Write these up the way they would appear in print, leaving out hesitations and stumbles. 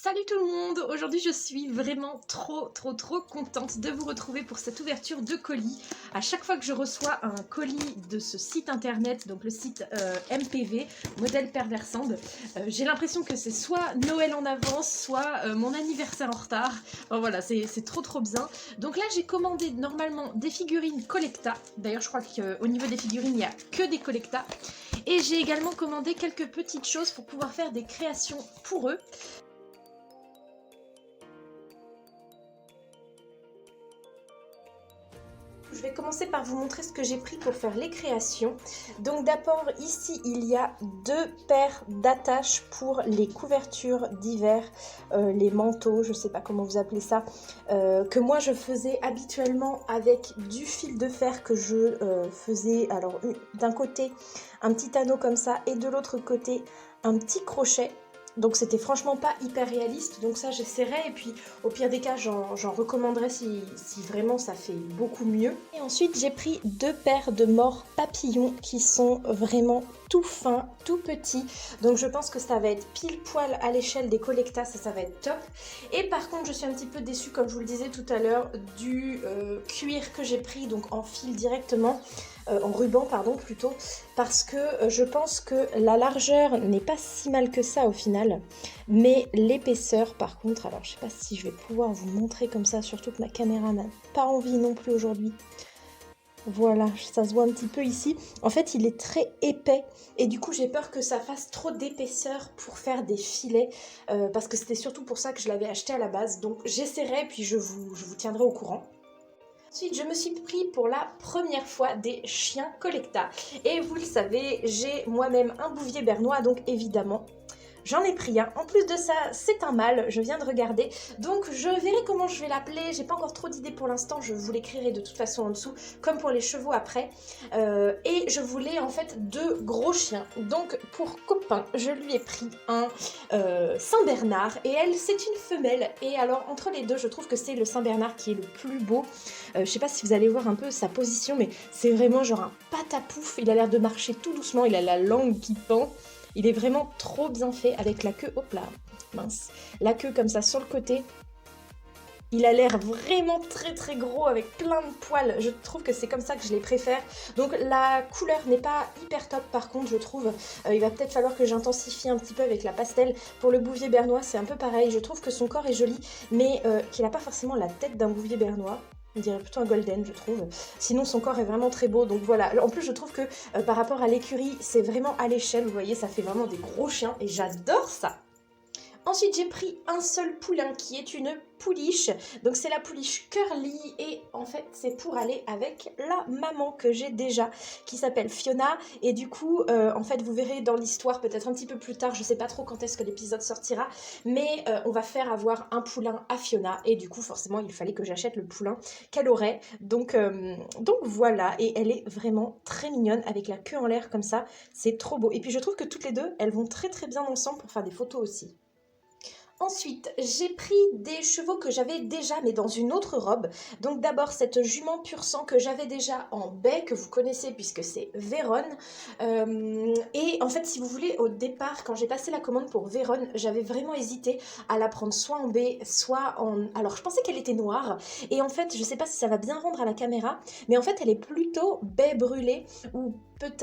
Salut tout le monde! Aujourd'hui je suis vraiment trop contente de vous retrouver pour cette ouverture de colis. À chaque fois que je reçois un colis de ce site internet, donc le site MPV, Modèle Perversande, j'ai l'impression que c'est soit Noël en avance, soit mon anniversaire en retard. Enfin, voilà, c'est trop bien. Donc là j'ai commandé normalement des figurines Collecta. D'ailleurs je crois qu'au niveau des figurines il n'y a que des Collecta. Et j'ai également commandé quelques petites choses pour pouvoir faire des créations pour eux. Je vais commencer par vous montrer ce que j'ai pris pour faire les créations. Donc d'abord ici il y a deux paires d'attaches pour les couvertures d'hiver, les manteaux, je ne sais pas comment vous appelez ça, que moi je faisais habituellement avec du fil de fer que je faisais, alors d'un côté un petit anneau comme ça et de l'autre côté un petit crochet. Donc c'était franchement pas hyper réaliste, donc ça j'essaierai et puis au pire des cas j'en recommanderai si vraiment ça fait beaucoup mieux. Et ensuite j'ai pris deux paires de morts papillons qui sont vraiment tout fins, tout petits, donc je pense que ça va être pile poil à l'échelle des Collecta, ça va être top. Et par contre je suis un petit peu déçue, comme je vous le disais tout à l'heure, du cuir que j'ai pris donc en fil directement. En ruban pardon plutôt, parce que je pense que la largeur n'est pas si mal que ça au final, mais l'épaisseur par contre, alors je sais pas si je vais pouvoir vous montrer comme ça, surtout que ma caméra n'a pas envie non plus aujourd'hui. Voilà, ça se voit un petit peu ici. En fait, il est très épais et du coup, j'ai peur que ça fasse trop d'épaisseur pour faire des filets parce que c'était surtout pour ça que je l'avais acheté à la base. Donc, j'essaierai puis je vous tiendrai au courant. Ensuite, je me suis pris pour la première fois des chiens Collecta. Et vous le savez, j'ai moi-même un bouvier bernois, donc évidemment, j'en ai pris un. En plus de ça, c'est un mâle, je viens de regarder. Donc je verrai comment je vais l'appeler. J'ai pas encore trop d'idées pour l'instant, je vous l'écrirai de toute façon en dessous, comme pour les chevaux après. Et je voulais en fait deux gros chiens. Donc pour copain, je lui ai pris un Saint-Bernard. Et elle, c'est une femelle. Et alors entre les deux, je trouve que c'est le Saint-Bernard qui est le plus beau. Je sais pas si vous allez voir un peu sa position, mais c'est vraiment genre un patapouf. Il a l'air de marcher tout doucement, il a la langue qui pend. Il est vraiment trop bien fait avec la queue, hop là, mince, la queue comme ça sur le côté. Il a l'air vraiment très gros avec plein de poils, je trouve que c'est comme ça que je les préfère. Donc la couleur n'est pas hyper top par contre je trouve, il va peut-être falloir que j'intensifie un petit peu avec la pastel. Pour le bouvier bernois c'est un peu pareil, je trouve que son corps est joli mais qu'il n'a pas forcément la tête d'un bouvier bernois. On dirait plutôt un golden je trouve. Sinon son corps est vraiment très beau donc voilà. En plus je trouve que par rapport à l'écurie c'est vraiment à l'échelle, vous voyez ça fait vraiment des gros chiens et j'adore ça. Ensuite j'ai pris un seul poulain qui est une pouliche, donc c'est la pouliche Curly et en fait c'est pour aller avec la maman que j'ai déjà qui s'appelle Fiona et du coup en fait vous verrez dans l'histoire peut-être un petit peu plus tard, je sais pas trop quand est-ce que l'épisode sortira mais on va faire avoir un poulain à Fiona et du coup forcément il fallait que j'achète le poulain qu'elle aurait donc voilà et elle est vraiment très mignonne avec la queue en l'air comme ça, c'est trop beau et puis je trouve que toutes les deux elles vont très bien ensemble pour faire des photos aussi. Ensuite, j'ai pris des chevaux que j'avais déjà, mais dans une autre robe. Donc d'abord, cette jument pur sang que j'avais déjà en baie, que vous connaissez puisque c'est Vérone. Et en fait, si vous voulez, au départ, quand j'ai passé la commande pour Vérone, j'avais vraiment hésité à la prendre soit en baie, soit en... Alors, je pensais qu'elle était noire. Et en fait, je sais pas si ça va bien rendre à la caméra, mais en fait, elle est plutôt baie brûlée ou...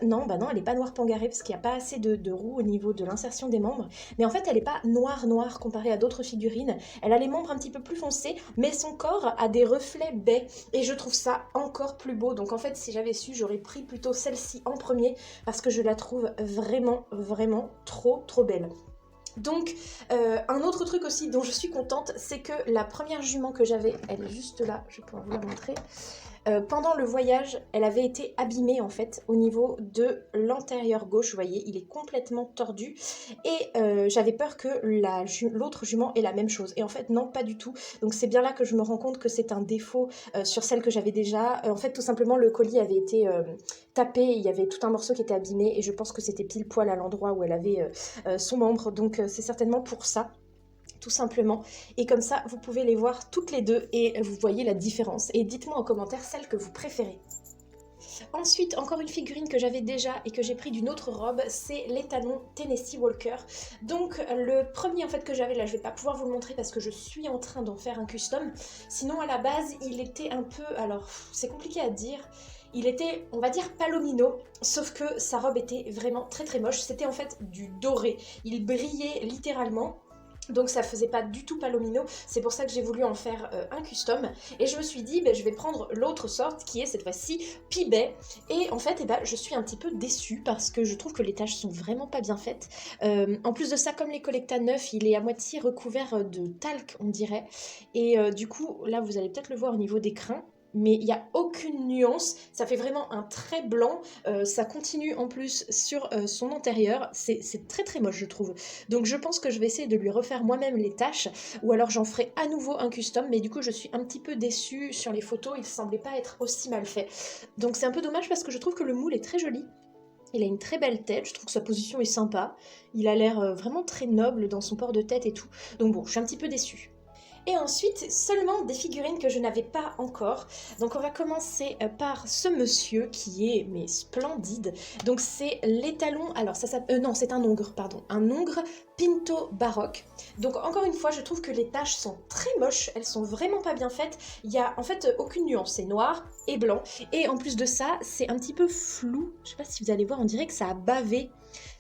Non, bah non, elle n'est pas noire pangarée parce qu'il n'y a pas assez de roux au niveau de l'insertion des membres. Mais en fait, elle n'est pas noire comparée à d'autres figurines. Elle a les membres un petit peu plus foncés, mais son corps a des reflets baies. Et je trouve ça encore plus beau. Donc en fait, si j'avais su, j'aurais pris plutôt celle-ci en premier parce que je la trouve vraiment trop belle. Donc un autre truc aussi dont je suis contente, c'est que la première jument que j'avais, elle est juste là, je vais pouvoir vous la montrer. Pendant le voyage, elle avait été abîmée en fait au niveau de l'antérieur gauche, vous voyez, il est complètement tordu et j'avais peur que l'autre jument ait la même chose et en fait non, pas du tout. Donc c'est bien là que je me rends compte que c'est un défaut sur celle que j'avais déjà. En fait tout simplement le colis avait été tapé, il y avait tout un morceau qui était abîmé et je pense que c'était pile poil à l'endroit où elle avait son membre, donc c'est certainement pour ça. Tout simplement, et comme ça vous pouvez les voir toutes les deux et vous voyez la différence et dites-moi en commentaire celle que vous préférez. Ensuite, encore une figurine que j'avais déjà et que j'ai pris d'une autre robe, c'est l'étalon Tennessee Walker. Donc le premier en fait que j'avais là, je vais pas pouvoir vous le montrer parce que je suis en train d'en faire un custom. Sinon à la base, il était un peu, alors c'est compliqué à dire, il était, on va dire, palomino, sauf que sa robe était vraiment très très moche. C'était en fait du doré, il brillait littéralement. Donc ça faisait pas du tout palomino, c'est pour ça que j'ai voulu en faire un custom. Et je me suis dit, je vais prendre l'autre sorte qui est cette fois-ci Pibet. Et en fait, je suis un petit peu déçue parce que je trouve que les taches sont vraiment pas bien faites. En plus de ça, comme les Collecta neufs, il est à moitié recouvert de talc, on dirait. Et du coup, là, vous allez peut-être le voir au niveau des crins. Mais il n'y a aucune nuance, ça fait vraiment un trait blanc, ça continue en plus sur son antérieur, c'est très très moche je trouve. Donc je pense que je vais essayer de lui refaire moi-même les taches, ou alors j'en ferai à nouveau un custom, mais du coup je suis un petit peu déçue sur les photos, il semblait pas être aussi mal fait. Donc c'est un peu dommage parce que je trouve que le moule est très joli. Il a une très belle tête, je trouve que sa position est sympa, il a l'air vraiment très noble dans son port de tête et tout, donc bon, je suis un petit peu déçue. Et ensuite, seulement des figurines que je n'avais pas encore. Donc on va commencer par ce monsieur qui est, mais splendide. Donc c'est l'étalon, alors ça s'appelle, non c'est un hongre, pardon. Un hongre Pinto baroque. Donc encore une fois, je trouve que les taches sont très moches, elles sont vraiment pas bien faites. Il y a en fait aucune nuance, c'est noir et blanc. Et en plus de ça, c'est un petit peu flou. Je sais pas si vous allez voir, on dirait que ça a bavé.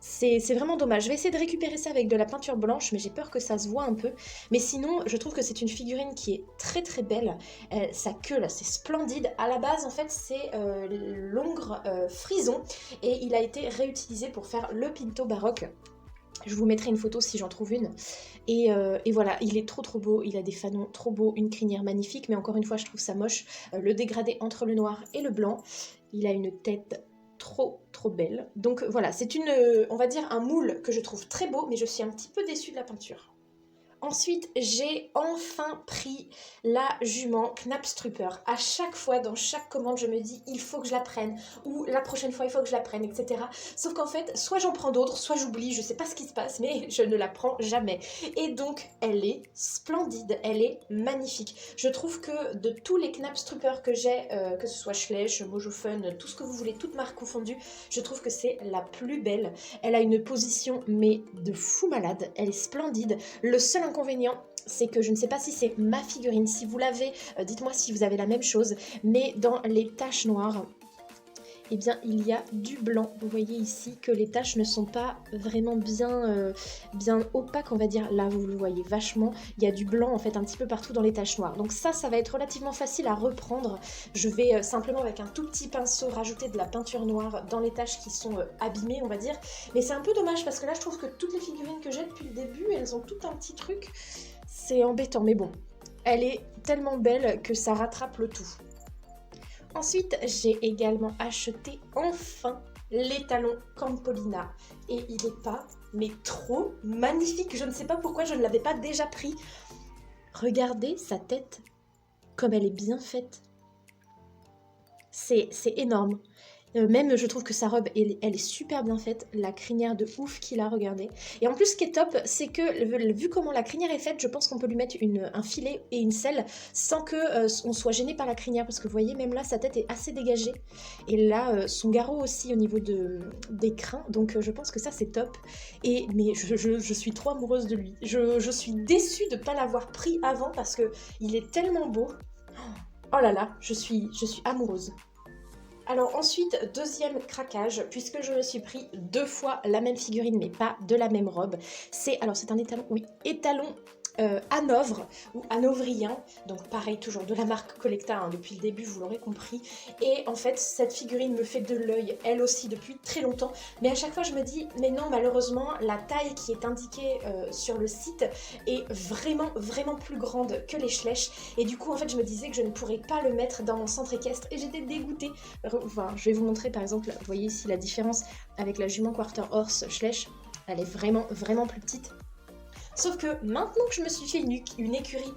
C'est vraiment dommage. Je vais essayer de récupérer ça avec de la peinture blanche, mais j'ai peur que ça se voit un peu. Mais sinon, je trouve que c'est une figurine qui est très très belle. Sa queue là, c'est splendide. À la base, en fait, c'est l'hongre frison et il a été réutilisé pour faire le Pinto baroque. Je vous mettrai une photo si j'en trouve une. Et voilà, il est trop trop beau, il a des fanons trop beaux, une crinière magnifique, mais encore une fois, je trouve ça moche. Le dégradé entre le noir et le blanc. Il a une tête trop trop belle. Donc voilà, c'est on va dire un moule que je trouve très beau, mais je suis un petit peu déçue de la peinture. Ensuite, j'ai enfin pris la jument Knapstrupper. À chaque fois, dans chaque commande, je me dis il faut que je la prenne, ou la prochaine fois il faut que je la prenne, etc. Sauf qu'en fait, soit j'en prends d'autres, soit j'oublie, je sais pas ce qui se passe, mais je ne la prends jamais. Et donc, elle est splendide, elle est magnifique. Je trouve que de tous les Knapstrupper que j'ai, que ce soit Schleich, Mojo Fun, tout ce que vous voulez, toutes marques confondues, je trouve que c'est la plus belle. Elle a une position, mais de fou malade, elle est splendide. Le seul inconvénient, c'est que je ne sais pas si c'est ma figurine, si vous l'avez, dites-moi si vous avez la même chose, mais dans les taches noires, eh bien il y a du blanc. Vous voyez ici que les taches ne sont pas vraiment bien opaques, on va dire. Là vous le voyez vachement, il y a du blanc en fait un petit peu partout dans les taches noires. Donc ça va être relativement facile à reprendre. Je vais simplement avec un tout petit pinceau rajouter de la peinture noire dans les taches qui sont abîmées, on va dire. Mais c'est un peu dommage parce que là je trouve que toutes les figurines que j'ai depuis le début, elles ont tout un petit truc. C'est embêtant, mais bon, elle est tellement belle que ça rattrape le tout. Ensuite, j'ai également acheté enfin l'étalon Campolina. Et il est pas, mais trop magnifique. Je ne sais pas pourquoi je ne l'avais pas déjà pris. Regardez sa tête, comme elle est bien faite. C'est énorme. Même je trouve que sa robe elle est super bien faite, la crinière de ouf qu'il a, regardé. Et en plus ce qui est top, c'est que vu comment la crinière est faite, je pense qu'on peut lui mettre un filet et une selle sans que on soit gêné par la crinière, parce que vous voyez même là sa tête est assez dégagée. Et là son garrot aussi au niveau des crins, donc je pense que ça c'est top. Mais je suis trop amoureuse de lui. Je suis déçue de ne pas l'avoir pris avant parce que il est tellement beau. Oh là là, je suis amoureuse. Alors ensuite, deuxième craquage, puisque je me suis pris 2 fois la même figurine, mais pas de la même robe. C'est un étalon, oui, étalon Hanovre ou hanovrien, donc pareil, toujours de la marque Collecta, hein, depuis le début, vous l'aurez compris. Et en fait, cette figurine me fait de l'œil, elle aussi, depuis très longtemps. Mais à chaque fois, je me dis, mais non, malheureusement, la taille qui est indiquée sur le site est vraiment, vraiment plus grande que les Schleich. Et du coup, en fait, je me disais que je ne pourrais pas le mettre dans mon centre équestre et j'étais dégoûtée. Enfin, je vais vous montrer, par exemple, vous voyez ici la différence avec la jument Quarter Horse Schleich. Elle est vraiment, vraiment plus petite. Sauf que maintenant que je me suis fait une écurie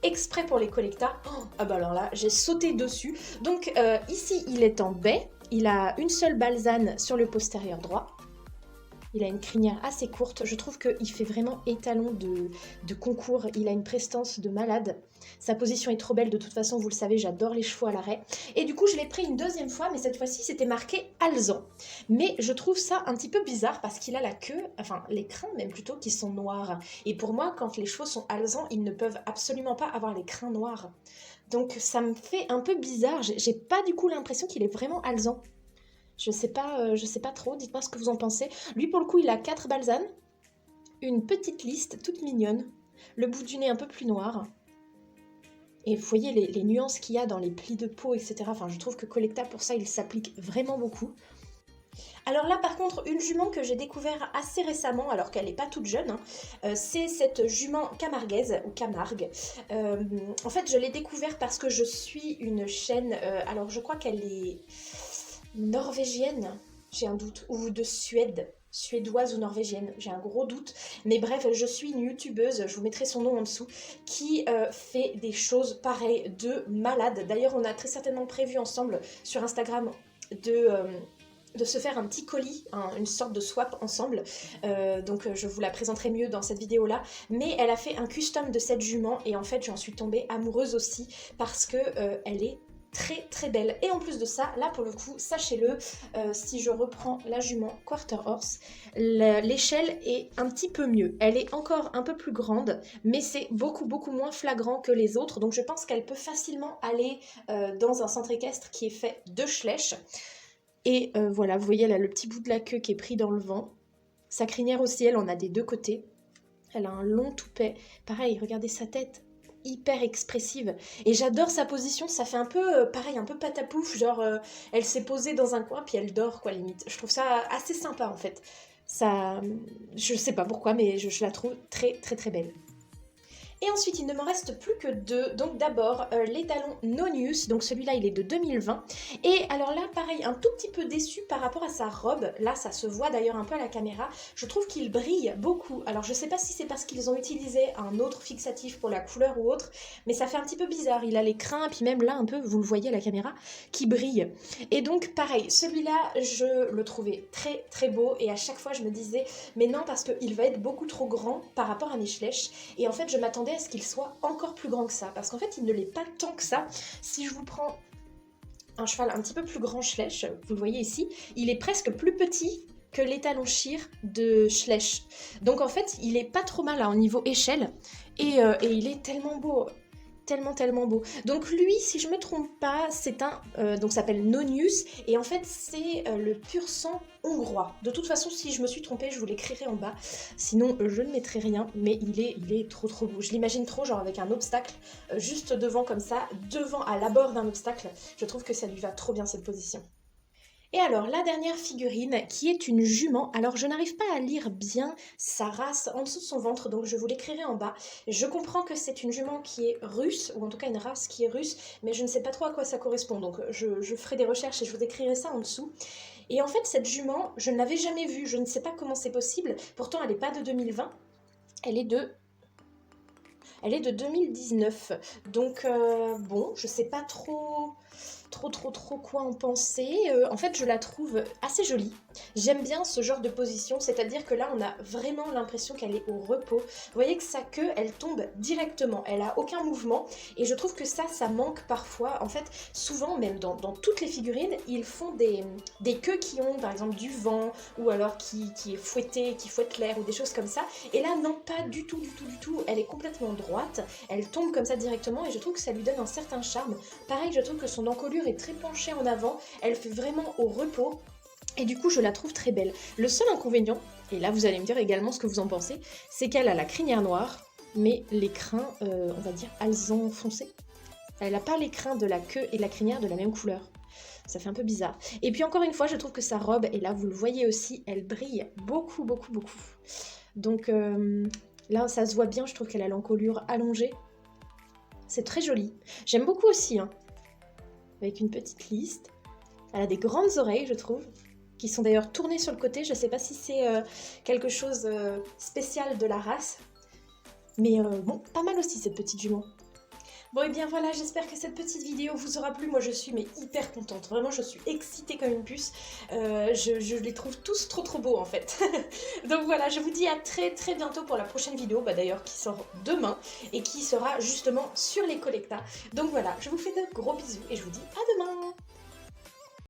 exprès pour les Collecta, ah bah alors là, j'ai sauté dessus. Donc ici, il est en baie, il a une seule balzane sur le postérieur droit. Il a une crinière assez courte. Je trouve qu'il fait vraiment étalon de concours. Il a une prestance de malade. Sa position est trop belle. De toute façon, vous le savez, j'adore les chevaux à l'arrêt. Et du coup, je l'ai pris une deuxième fois, mais cette fois-ci, c'était marqué alezan. Mais je trouve ça un petit peu bizarre parce qu'il a la queue, enfin les crins même plutôt, qui sont noirs. Et pour moi, quand les chevaux sont alezans, ils ne peuvent absolument pas avoir les crins noirs. Donc ça me fait un peu bizarre. J'ai pas du coup l'impression qu'il est vraiment alezan. Je sais pas trop, dites-moi ce que vous en pensez. Lui, pour le coup, il a 4 balsanes, une petite liste toute mignonne, le bout du nez un peu plus noir. Et vous voyez les nuances qu'il y a dans les plis de peau, etc. Enfin, je trouve que Collecta, pour ça, il s'applique vraiment beaucoup. Alors là, par contre, une jument que j'ai découvert assez récemment, alors qu'elle n'est pas toute jeune, hein, c'est cette jument camarguaise, ou Camargue. En fait, je l'ai découvert parce que je suis une chaîne, alors je crois qu'elle est norvégienne, j'ai un doute, ou de Suède, suédoise ou norvégienne, j'ai un gros doute, mais bref, je suis une youtubeuse, je vous mettrai son nom en dessous, qui fait des choses pareilles de malade. D'ailleurs, on a très certainement prévu ensemble sur Instagram de se faire un petit colis, une sorte de swap ensemble, donc je vous la présenterai mieux dans cette vidéo là, mais elle a fait un custom de cette jument et en fait j'en suis tombée amoureuse aussi parce que elle est très très belle. Et en plus de ça, là pour le coup, sachez-le, si je reprends la jument Quarter Horse, l'échelle est un petit peu mieux. Elle est encore un peu plus grande, mais c'est beaucoup moins flagrant que les autres, donc je pense qu'elle peut facilement aller dans un centre équestre qui est fait de Schleich. Et voilà, vous voyez, elle a le petit bout de la queue qui est pris dans le vent. Sa crinière aussi, elle en a des deux côtés. Elle a un long toupet. Pareil, regardez sa tête, hyper expressive. Et j'adore sa position, ça fait un peu, pareil, un peu patapouf, genre elle s'est posée dans un coin puis elle dort, quoi, limite. Je trouve ça assez sympa, en fait. Ça, je sais pas pourquoi, mais je la trouve très belle. Et ensuite, il ne m'en reste plus que deux. Donc d'abord, l'étalon Nonius. Donc celui-là, il est de 2020. Et alors là, pareil, un tout petit peu déçu par rapport à sa robe. Là, ça se voit d'ailleurs un peu à la caméra. Je trouve qu'il brille beaucoup. Alors je sais pas si c'est parce qu'ils ont utilisé un autre fixatif pour la couleur ou autre, mais ça fait un petit peu bizarre. Il a les crins, puis même là, un peu, vous le voyez à la caméra, qui brille. Et donc pareil, celui-là, je le trouvais très beau. Et à chaque fois, je me disais, mais non, parce qu'il va être beaucoup trop grand par rapport à mes Schleich. Et en fait, je m'attendais à ce qu'il soit encore plus grand que ça, parce qu'en fait il ne l'est pas tant que ça. Si je vous prends un cheval un petit peu plus grand Schleich, vous le voyez ici, il est presque plus petit que l'étalon Shire de Schleich. Donc en fait il est pas trop mal là, au niveau échelle, et il est tellement beau. Tellement beau. Donc lui, si je me trompe pas, c'est un, donc ça s'appelle Nonius, et en fait c'est le pur sang hongrois. De toute façon, si je me suis trompée, je vous l'écrirai en bas, sinon je ne mettrai rien, mais il est trop beau. Je l'imagine trop, genre avec un obstacle, juste devant comme ça, devant à l'abord d'un obstacle. Je trouve que ça lui va trop bien cette position. Et alors, la dernière figurine, qui est une jument. Alors, je n'arrive pas à lire bien sa race en dessous de son ventre, donc je vous l'écrirai en bas. Je comprends que c'est une jument qui est russe, ou en tout cas une race qui est russe, mais je ne sais pas trop à quoi ça correspond, donc je ferai des recherches et je vous écrirai ça en dessous. Et en fait, cette jument, je ne l'avais jamais vue, je ne sais pas comment c'est possible, pourtant elle n'est pas de 2020, elle est de 2019, donc bon, je sais pas trop quoi en penser. En fait, je la trouve assez jolie. J'aime bien ce genre de position, c'est-à-dire que là, on a vraiment l'impression qu'elle est au repos. Vous voyez que sa queue, elle tombe directement, elle a aucun mouvement, et je trouve que ça manque parfois. En fait, souvent, même dans toutes les figurines, ils font des queues qui ont, par exemple, du vent, ou alors qui est fouettée, qui fouette l'air, ou des choses comme ça. Et là, non, pas du tout. Elle est complètement droite, elle tombe comme ça directement, et je trouve que ça lui donne un certain charme. Pareil, je trouve que son encolure est très penchée en avant, elle fait vraiment au repos, et du coup je la trouve très belle. Le seul inconvénient, et là vous allez me dire également ce que vous en pensez, c'est qu'elle a la crinière noire, mais les crins, on va dire alezan foncé. Elle n'a pas les crins de la queue et la crinière de la même couleur. Ça fait un peu bizarre. Et puis encore une fois, je trouve que sa robe, et là vous le voyez aussi, elle brille beaucoup. Donc là ça se voit bien, je trouve qu'elle a l'encolure allongée. C'est très joli. J'aime beaucoup aussi, hein. Avec une petite liste. Elle a des grandes oreilles, je trouve, qui sont d'ailleurs tournées sur le côté. Je ne sais pas si c'est quelque chose spécial de la race. Mais bon, pas mal aussi cette petite jument. Bon et bien voilà, j'espère que cette petite vidéo vous aura plu. Moi je suis mais hyper contente, vraiment je suis excitée comme une puce. Je les trouve tous trop beaux en fait. Donc voilà, je vous dis à très bientôt pour la prochaine vidéo, d'ailleurs qui sort demain et qui sera justement sur les collectas. Donc voilà, je vous fais de gros bisous et je vous dis à demain.